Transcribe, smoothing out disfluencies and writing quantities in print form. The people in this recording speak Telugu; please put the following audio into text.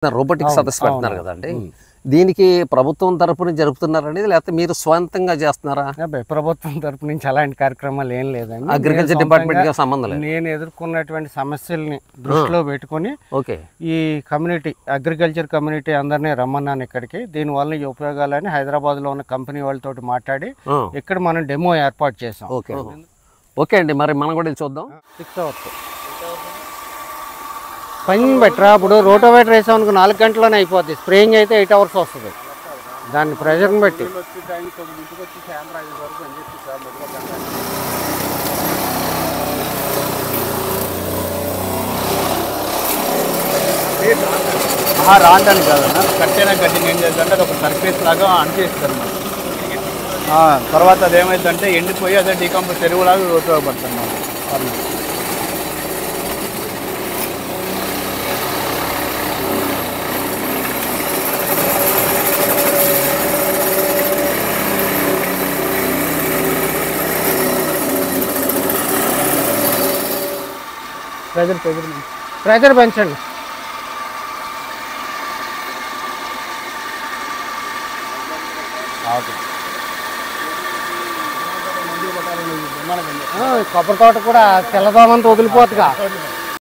రోబోటిక్ సదస్సు పెడుతున్నారు కదండి. దీనికి ప్రభుత్వం తరపున జరుపుతున్నారండి, లేకపోతే మీరు స్వంతంగా చేస్తున్నారా? ప్రభుత్వం తరపు నుంచి అలాంటి కార్యక్రమాలు ఏం లేదండి. అగ్రికల్చర్ డిపార్ట్మెంట్ గా సంబంధం లేదు. నేను ఎదుర్కొన్నటువంటి సమస్యల్ని దృష్టిలో పెట్టుకొని ఈ కమ్యూనిటీ అగ్రికల్చర్ కమ్యూనిటీ అందరినీ రమ్మన్నాను ఇక్కడికి. దీనివల్ల ఈ ఉపయోగాలని హైదరాబాద్లో ఉన్న కంపెనీ వాళ్ళతో మాట్లాడి ఇక్కడ మనం డెమో ఏర్పాటు చేసాం. ఓకే అండి, మరి మనం కూడా చూద్దాం. 6 hours పని బెటరా. ఇప్పుడు రోటోవేటర్ వేసామనుకో 4 గంటల్లోనే అయిపోద్ది. స్ప్రేయింగ్ అయితే 8 hours వస్తుంది. దాన్ని ప్రెషర్ని బట్టి రాంటాను కాదన్నా. కట్టైనా కట్టింగ్ ఏం చేద్దంటే అది ఒక సర్ఫేస్ లాగా అంటేస్తారు అన్నమాట. తర్వాత అదేమైందంటే ఎండిపోయి అదే డీకంపోజ్ ఎరువులాగా ఉపయోగపడుతుంది అన్నమాట. ప్రెజర్ పెంచండి. కొబ్బరి తోట కూడా తెల్లదోమంతా వదిలిపోతుందిగా.